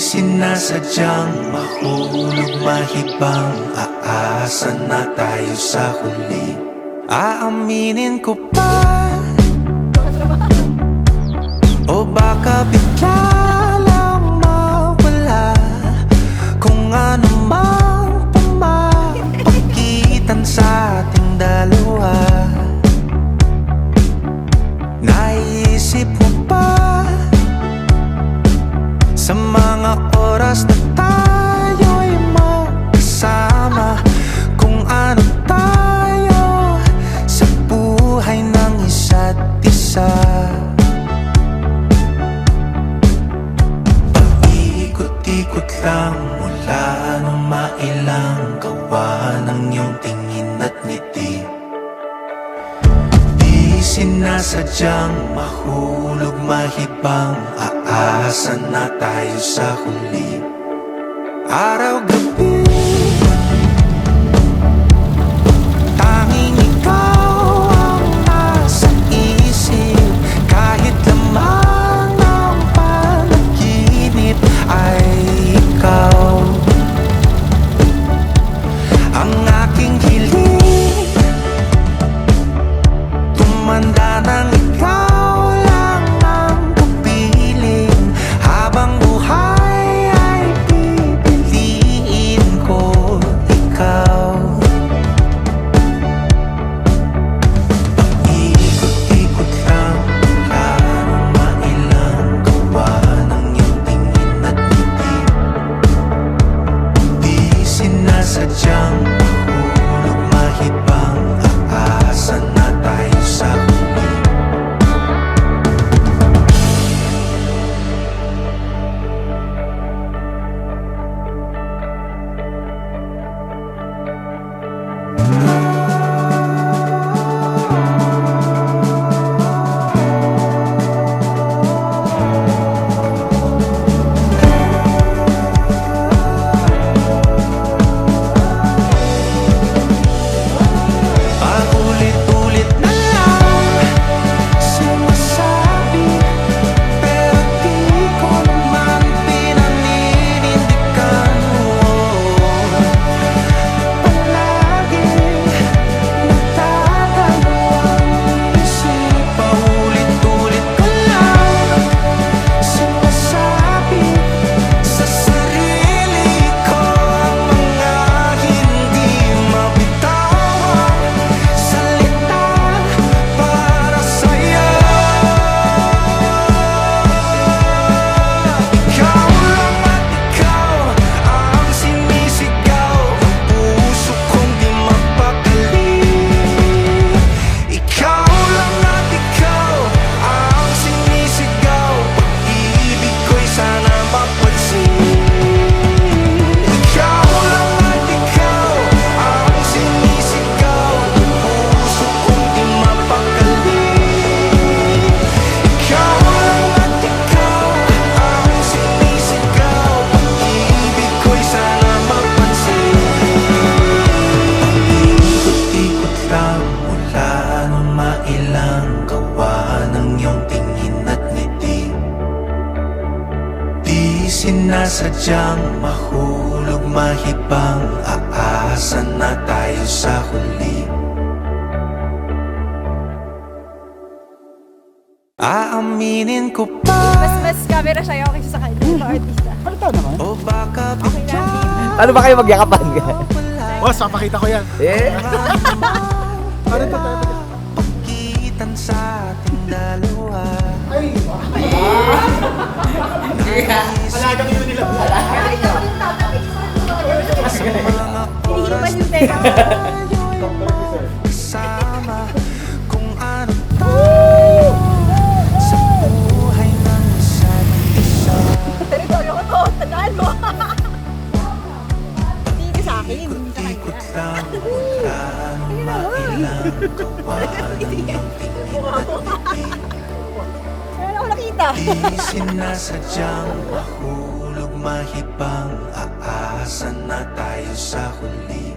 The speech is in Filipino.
sinasadyang mahulog mahibang, aasa na tayo sa huli. Aaminin ko pa, o baka bigla lang mawala kung ano mang pumapagitan sa ating dalawa. Naisip mo ba sa mga oras na tayo'y magkasama, kung ano tayo sa buhay ng isa't isa? Paikot-ikot lang mula nung mailang gawa ng iyong tingin at ngiti. Di sinasadyang mahulog mahibang, aasa na tayo sa huli. Araw-gabi, tanging ikaw ang nasa isip. Kahit lamang ang panaginip ay ikaw ang aking hiling. Tumanda ng ikaw lang ang pupiling, habang buhay ay pipiliin ko ikaw. Paikot-ikot lang mula nung mailang gawa ng iyong tingin at ngiti. Di sinasadyang mahulog mahibang, aasa na tayo sa huli. Paulit-ulit na lang sinasabi, pero di ko naman pinaninindigan mo. Palagi nagdadalawang isip. Paulit-ulit ko lang sinasabi sa sarili ko ang mga hindi mabitawang salita para sa'yo. Ikaw lang at ikaw ang sinisigaw, ang puso kong di mapakali. Ikaw lang at ikaw ang sinisigaw, pag-ibig ko'y sana mapansin. Ikaw lang at ikaw ang sinisigaw, ang puso kong di mapakali. Ikaw lang at ikaw ang sinisigaw, pag-ibig ko'y sana mapansin. Paikot-ikot lang mula nung mailang gawa ng iyong tingin at ngiti. Di sinasadyang mahulog mahibang, aasa na tayo sa huli. Aaminin ko pa, Mas camera siya okay sa kanya. Sa artista. Halata naman. o baka Okay na, bigla Ano ba kayo magyakapan? mawala Boss, papakita ko yan. Eh? Parang ito tayo. pagitan sa ating dalawa. Ay! Palagang yun nila. Hinihipan yung teka. Tayo'y magkasama, kung ano tayo sa buhay ng isa't isa. Teritoryo ko to. Tandaan mo. Hindi ka sa akin. Hindi sa Ikot kanya. lang mula nung mailang gawa ng iyong tingin at ngiti. Kaya ako nakita. Di sinasadyang mahulog mahibang, aasa na tayo sa huli.